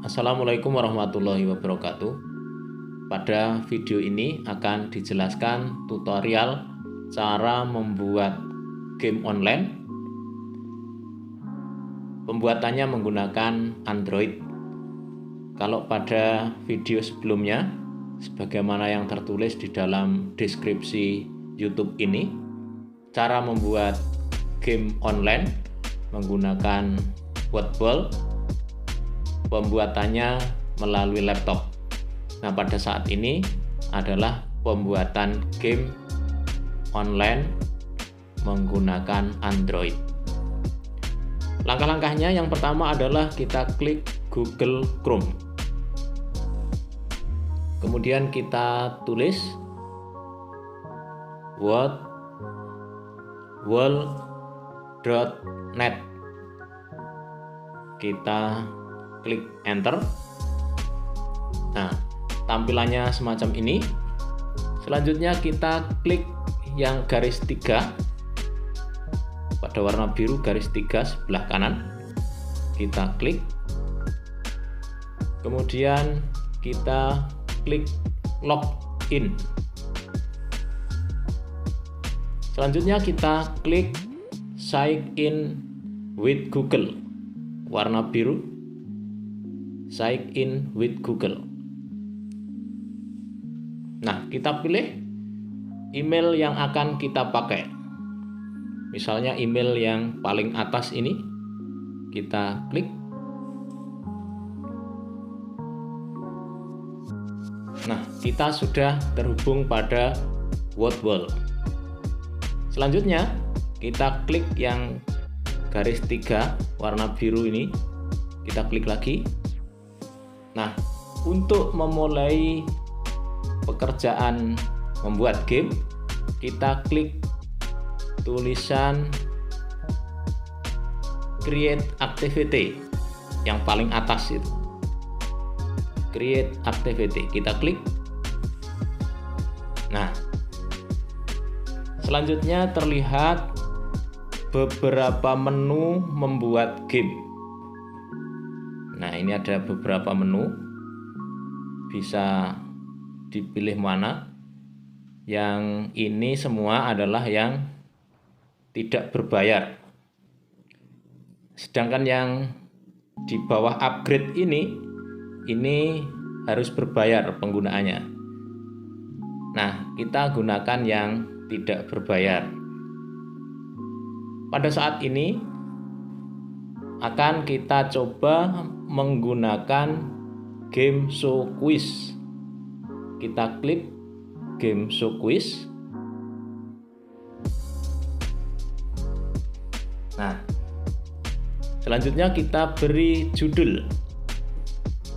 Assalamualaikum warahmatullahi wabarakatuh. Pada video ini akan dijelaskan tutorial cara membuat game online. Pembuatannya menggunakan Android. Kalau pada video sebelumnya, sebagaimana yang tertulis di dalam deskripsi YouTube ini, cara membuat game online menggunakan Wordball, pembuatannya melalui laptop. Nah, pada saat ini adalah pembuatan game online menggunakan Android. Langkah-langkahnya yang pertama adalah kita klik Google Chrome. Kemudian kita tulis world.net. Kita klik enter. Nah, tampilannya semacam ini. Selanjutnya kita klik yang garis 3 pada warna biru, garis 3 sebelah kanan. Kita klik. Kemudian kita klik login. Selanjutnya kita klik sign in with Google, warna biru, sign in with Google. Nah, kita pilih email yang akan kita pakai. Misalnya email yang paling atas ini, kita klik. Nah, kita sudah terhubung pada Wordball. Selanjutnya, kita klik yang garis 3 warna biru ini. Kita klik lagi. Nah, untuk memulai pekerjaan membuat game, kita klik tulisan Create Activity yang paling atas itu. Create Activity, kita klik. Nah, selanjutnya terlihat beberapa menu membuat game. Nah, ini ada beberapa menu, bisa dipilih mana. Yang ini semua adalah yang tidak berbayar. Sedangkan yang di bawah upgrade ini harus berbayar penggunaannya. Nah, kita gunakan yang tidak berbayar. Pada saat ini akan kita coba menggunakan game show quiz. Kita klik game show quiz. Nah, selanjutnya kita beri judul.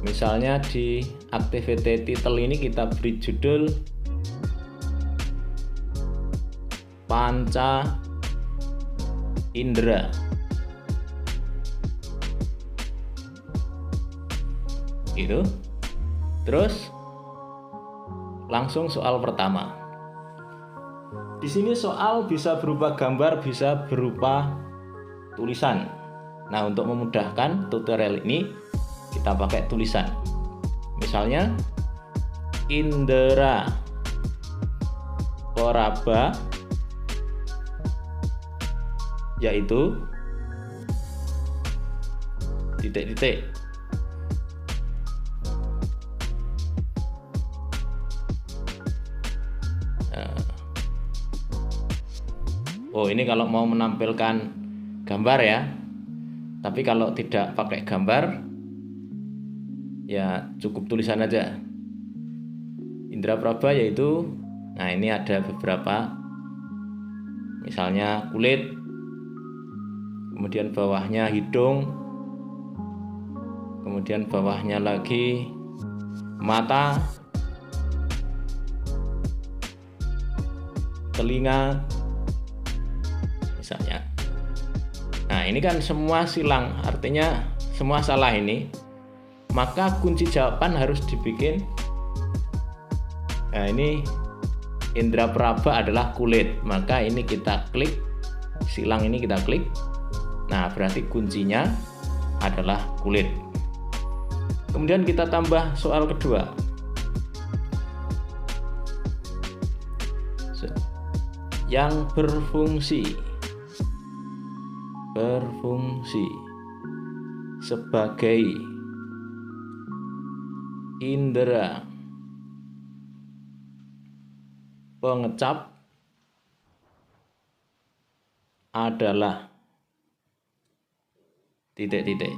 Misalnya di activity title ini kita beri judul Panca Indra. Gitu. Terus langsung soal pertama. Di sini soal bisa berupa gambar, bisa berupa tulisan. Nah, untuk memudahkan tutorial ini kita pakai tulisan. Misalnya Indra Poraba, yaitu titik-titik. Oh, ini kalau mau menampilkan gambar ya. Tapi kalau tidak pakai gambar, ya cukup tulisan aja. Indra Praba yaitu, nah ini ada beberapa. Misalnya kulit, kemudian bawahnya hidung, kemudian bawahnya lagi mata, telinga, misalnya. Nah, ini kan semua silang, artinya semua salah ini. Maka kunci jawaban harus dibikin. Nah, ini Indra Praba adalah kulit, maka ini kita klik, silang ini kita klik. Nah, berarti kuncinya adalah kulit. Kemudian kita tambah soal kedua. Yang berfungsi sebagai indera pengecap adalah titik-titik.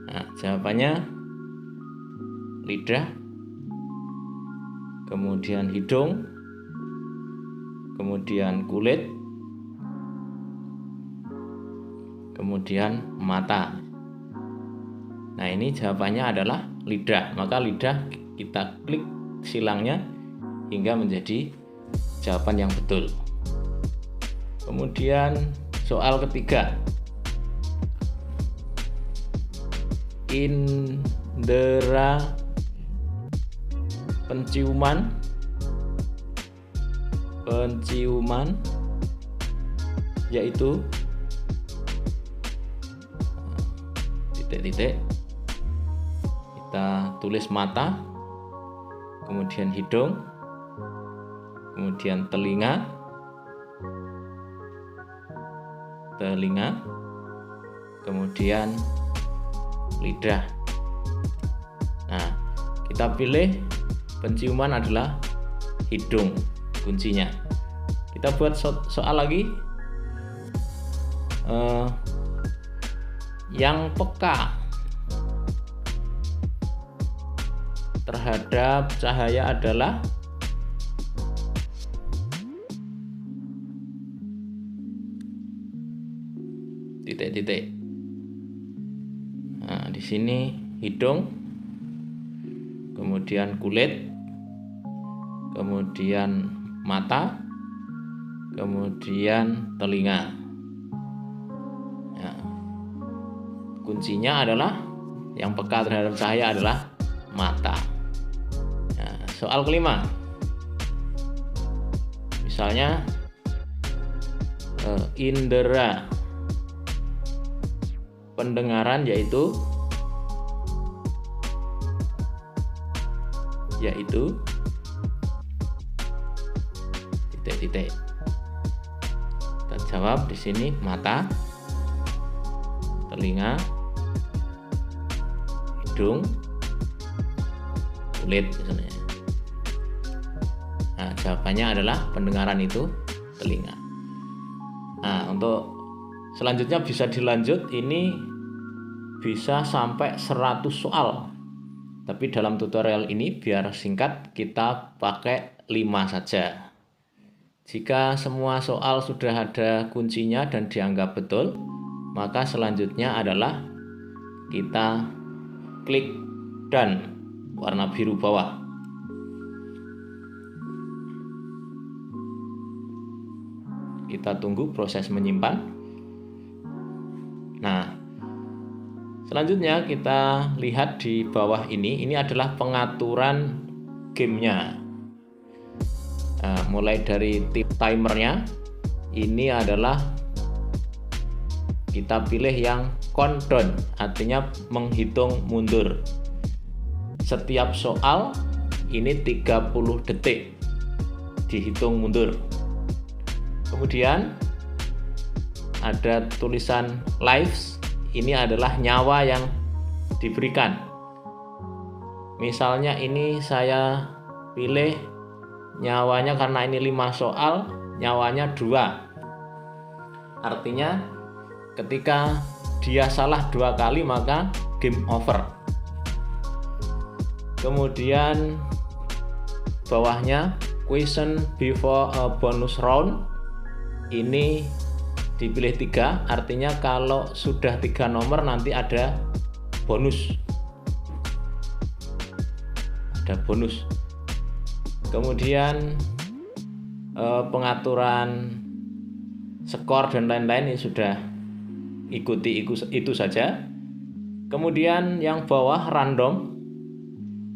Nah, jawabannya lidah, kemudian hidung, kemudian kulit, kemudian mata. Nah, ini jawabannya adalah lidah. Maka lidah kita klik silangnya hingga menjadi jawaban yang betul. Kemudian soal ketiga. Indera penciuman yaitu titik-titik. Kita tulis mata, kemudian hidung, kemudian telinga, kemudian lidah. Nah, kita pilih penciuman adalah hidung kuncinya. Kita buat soal lagi. Yang peka terhadap cahaya adalah titik-titik. Nah, di sini hidung, kemudian kulit, kemudian mata, kemudian telinga. Ya. Kuncinya adalah yang peka terhadap cahaya adalah mata. Nah, soal kelima. Misalnya indera pendengaran yaitu titik-titik. Kita jawab di sini mata, telinga, hidung, kulit misalnya. Nah, jawabannya adalah pendengaran itu telinga. Nah, untuk selanjutnya bisa dilanjut, ini bisa sampai 100 soal. Tapi dalam tutorial ini biar singkat kita pakai 5 saja. Jika semua soal sudah ada kuncinya dan dianggap betul, maka selanjutnya adalah kita klik dan warna biru bawah. Kita tunggu proses menyimpan. Nah, selanjutnya kita lihat di bawah ini adalah pengaturan gamenya. Nah, mulai dari timernya, ini adalah kita pilih yang countdown, artinya menghitung mundur. Setiap soal ini 30 detik dihitung mundur. Kemudian ada tulisan lives, ini adalah nyawa yang diberikan. Misalnya ini saya pilih nyawanya karena ini 5 soal, nyawanya 2. Artinya ketika dia salah 2 kali maka game over. Kemudian bawahnya question before a bonus round, ini dipilih 3, artinya kalau sudah 3 nomor nanti ada bonus. Kemudian pengaturan skor dan lain-lain ini sudah ikuti itu saja. Kemudian yang bawah random,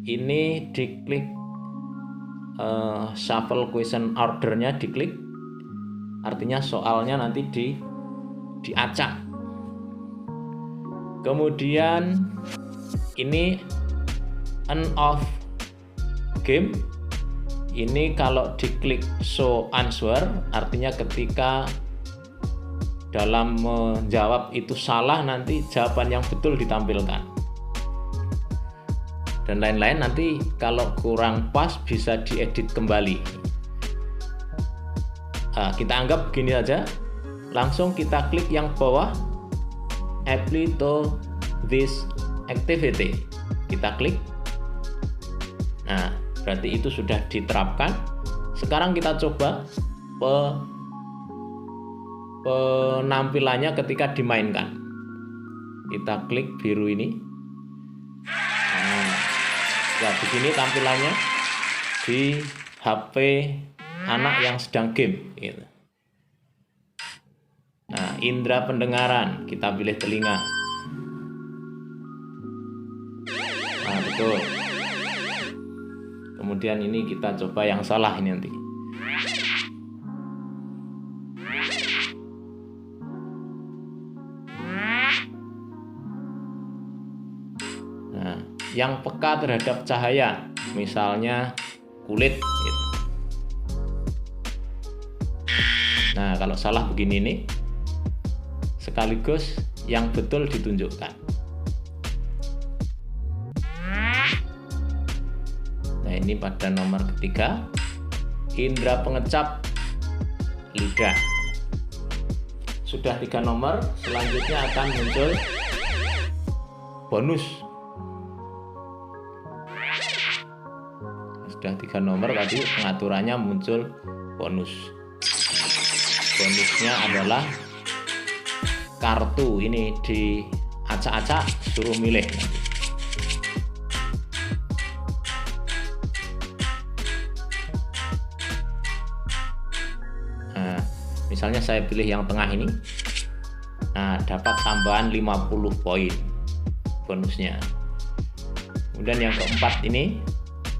ini diklik shuffle question ordernya diklik, artinya soalnya nanti diacak. Kemudian ini on off game. Ini kalau diklik show answer artinya ketika dalam menjawab itu salah, nanti jawaban yang betul ditampilkan. Dan lain-lain, nanti kalau kurang pas bisa diedit kembali. Nah, kita anggap begini saja. Langsung kita klik yang bawah, apply to this activity. Kita klik. Nah, berarti itu sudah diterapkan. Sekarang kita coba penampilannya ketika dimainkan. Kita klik biru ini. Nah, ya begini tampilannya di HP anak yang sedang game gitu. Nah, indera pendengaran, kita pilih telinga. Nah, betul. Kemudian ini kita coba yang salah ini nanti. Nah, yang peka terhadap cahaya, misalnya kulit gitu. Nah, kalau salah begini nih, sekaligus yang betul ditunjukkan. Nah, ini pada nomor ketiga, indera pengecap lidah. Sudah 3 nomor, selanjutnya akan muncul bonus. Sudah 3 nomor tadi pengaturannya muncul bonus. Bonusnya adalah kartu, ini diacak-acak suruh milih. Nah, misalnya saya pilih yang tengah ini. Nah, dapat tambahan 50 poin bonusnya. Kemudian yang keempat ini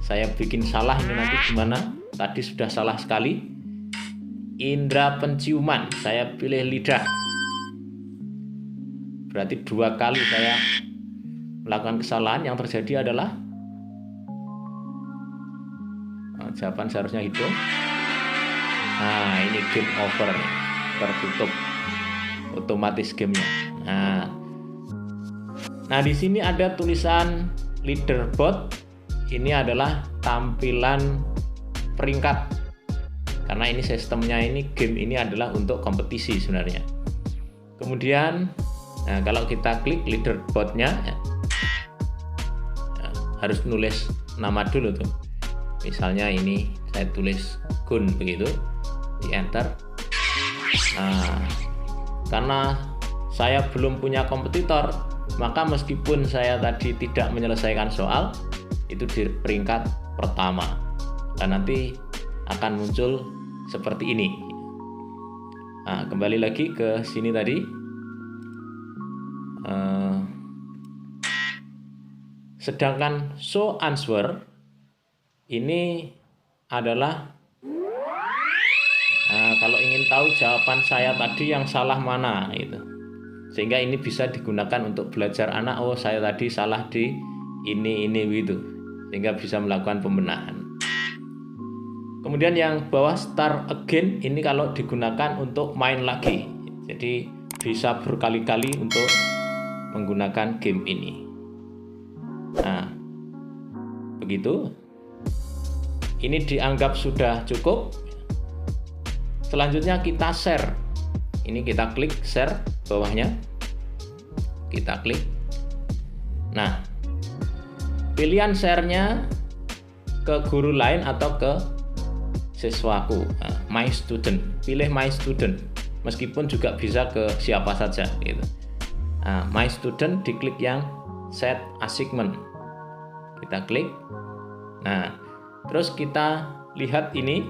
saya bikin salah, ini nanti gimana? Tadi sudah salah sekali. Indera penciuman, saya pilih lidah. Berarti 2 kali saya melakukan kesalahan. Yang terjadi adalah jawaban seharusnya hidung. Nah, ini game over, tertutup otomatis gamenya. Nah, di sini ada tulisan leaderboard. Ini adalah tampilan peringkat. Karena ini sistemnya, ini game ini adalah untuk kompetisi sebenarnya. Kemudian, nah, kalau kita klik leaderboardnya, harus nulis nama dulu tuh. Misalnya ini saya tulis Gun begitu, di enter. Nah, karena saya belum punya kompetitor, maka meskipun saya tadi tidak menyelesaikan soal, itu di peringkat pertama. Dan nanti akan muncul seperti ini. Nah, kembali lagi ke sini tadi. Sedangkan show answer ini adalah kalau ingin tahu jawaban saya tadi yang salah mana itu. Sehingga ini bisa digunakan untuk belajar anak. Oh, saya tadi salah di ini gitu. Sehingga bisa melakukan pembenahan. Kemudian yang bawah start again, ini kalau digunakan untuk main lagi. Jadi bisa berkali-kali untuk menggunakan game ini. Nah, begitu. Ini dianggap sudah cukup. Selanjutnya kita share. Ini kita klik share bawahnya. Kita klik. Nah, pilihan share-nya ke guru lain atau ke siswaku. My student, pilih my student, meskipun juga bisa ke siapa saja gitu. My student, diklik yang set assignment, kita klik. Nah, terus kita lihat ini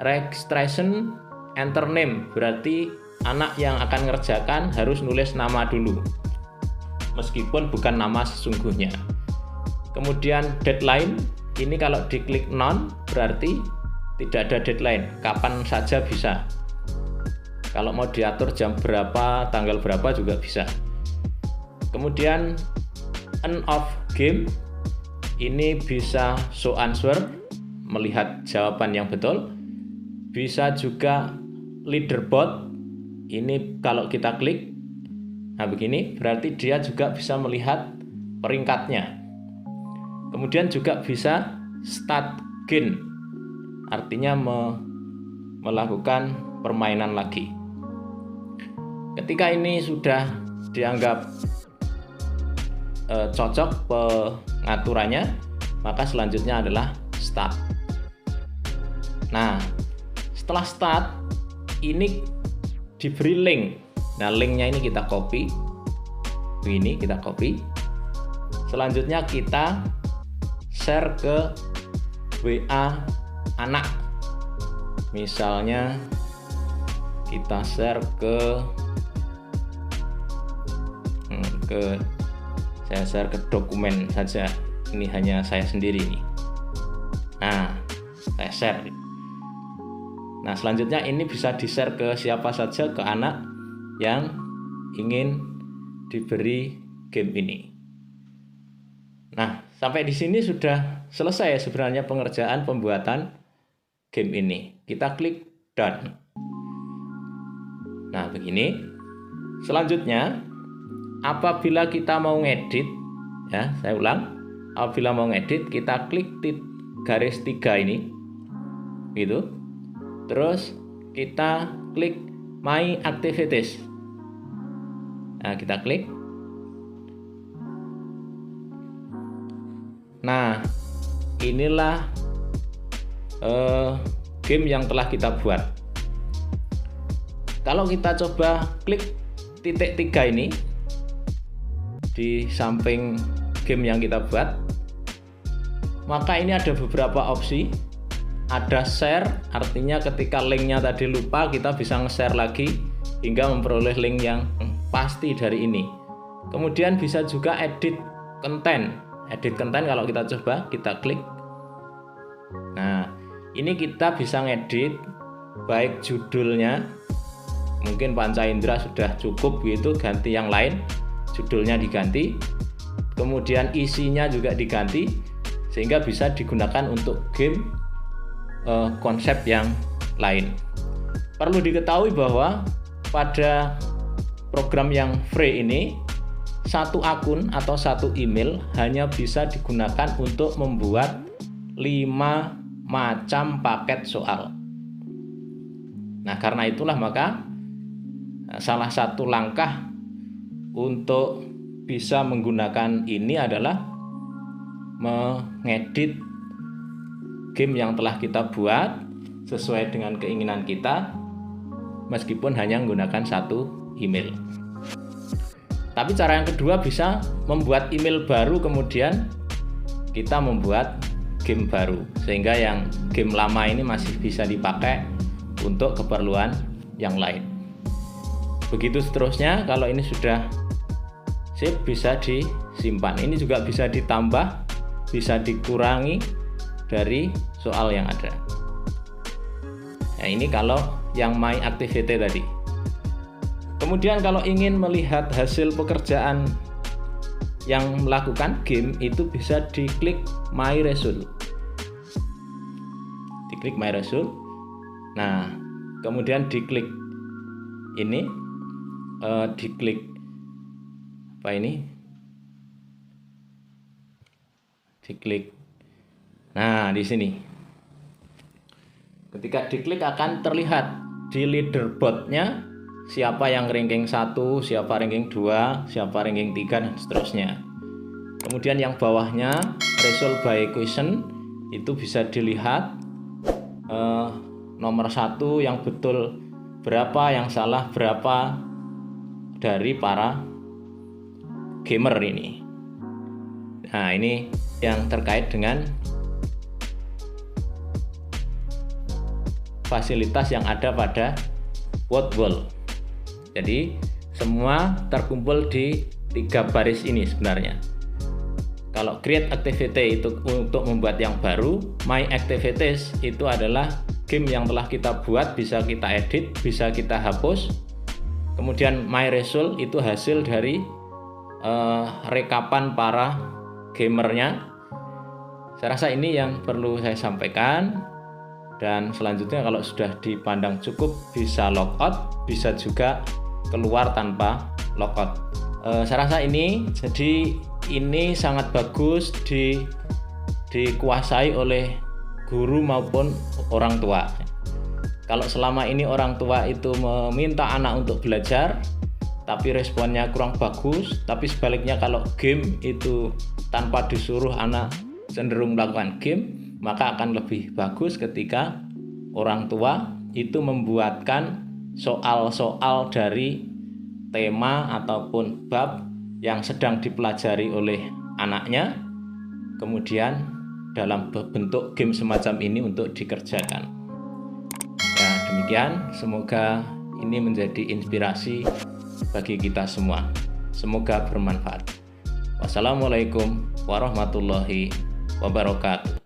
registration, enter name, berarti anak yang akan ngerjakan harus nulis nama dulu meskipun bukan nama sesungguhnya. Kemudian deadline, ini kalau diklik none berarti tidak ada deadline, kapan saja bisa. Kalau mau diatur jam berapa, tanggal berapa juga bisa. Kemudian end of game, ini bisa show answer, melihat jawaban yang betul. Bisa juga leaderboard, ini kalau kita klik, nah begini, berarti dia juga bisa melihat peringkatnya. Kemudian juga bisa start game, artinya melakukan permainan lagi. Ketika ini sudah dianggap cocok pengaturannya, maka selanjutnya adalah start. Nah, setelah start ini diberi link. Nah, linknya ini kita copy. Ini kita copy. Selanjutnya kita share ke WA anak. Misalnya kita share saya share ke dokumen saja. Ini hanya saya sendiri nih. Nah, saya share. Nah, selanjutnya ini bisa di-share ke siapa saja, ke anak yang ingin diberi game ini. Nah, sampai di sini sudah selesai sebenarnya pengerjaan pembuatan game ini. Kita klik done. Nah, begini. Selanjutnya, apabila kita mau ngedit, ya, saya ulang. Apabila mau ngedit, kita klik garis 3 ini. Gitu. Terus kita klik My Activities. Nah, kita klik. Nah, inilah game yang telah kita buat. Kalau kita coba klik titik 3 ini di samping game yang kita buat, maka ini ada beberapa opsi. Ada share, artinya ketika linknya tadi lupa, kita bisa nge-share lagi hingga memperoleh link yang pasti dari ini. Kemudian bisa juga edit konten. Edit konten kalau kita coba, kita klik. Nah, ini kita bisa ngedit baik judulnya, mungkin Panca Indra sudah cukup gitu, ganti yang lain, judulnya diganti. Kemudian isinya juga diganti, sehingga bisa digunakan untuk game konsep yang lain. Perlu diketahui bahwa pada program yang free ini, satu akun atau satu email hanya bisa digunakan untuk membuat 5 macam paket soal. Nah, karena itulah maka salah satu langkah untuk bisa menggunakan ini adalah mengedit game yang telah kita buat sesuai dengan keinginan kita, meskipun hanya menggunakan satu email. Tapi cara yang kedua bisa membuat email baru, kemudian kita membuat game baru, sehingga yang game lama ini masih bisa dipakai untuk keperluan yang lain. Begitu seterusnya. Kalau ini sudah sip, bisa disimpan. Ini juga bisa ditambah, bisa dikurangi dari soal yang ada. Nah, ini kalau yang My Activity tadi. Kemudian kalau ingin melihat hasil pekerjaan yang melakukan game, itu bisa diklik My Result. Diklik My Result. Nah, kemudian diklik ini, diklik apa ini? Diklik. Nah, di sini. Ketika diklik akan terlihat di leaderboard-nya siapa yang ranking 1, siapa ranking 2, siapa ranking 3, dan seterusnya. Kemudian yang bawahnya result by question, itu bisa dilihat nomor 1 yang betul berapa, yang salah berapa dari para gamer ini. Nah, ini yang terkait dengan fasilitas yang ada pada Wordwall. Jadi semua terkumpul di 3 baris ini sebenarnya. Kalau create activity itu untuk membuat yang baru, my activities itu adalah game yang telah kita buat, bisa kita edit, bisa kita hapus. Kemudian my result itu hasil dari rekapan para gamernya. Saya rasa ini yang perlu saya sampaikan. Dan selanjutnya kalau sudah dipandang cukup, bisa logout, bisa juga keluar tanpa logout. Saya rasa ini, jadi ini sangat bagus dikuasai oleh guru maupun orang tua. Kalau selama ini orang tua itu meminta anak untuk belajar, tapi responnya kurang bagus, tapi sebaliknya kalau game itu tanpa disuruh anak cenderung melakukan game, maka akan lebih bagus ketika orang tua itu membuatkan soal-soal dari tema ataupun bab yang sedang dipelajari oleh anaknya, kemudian dalam bentuk game semacam ini untuk dikerjakan. Ya, demikian, semoga ini menjadi inspirasi bagi kita semua. Semoga bermanfaat. Wassalamualaikum warahmatullahi wabarakatuh.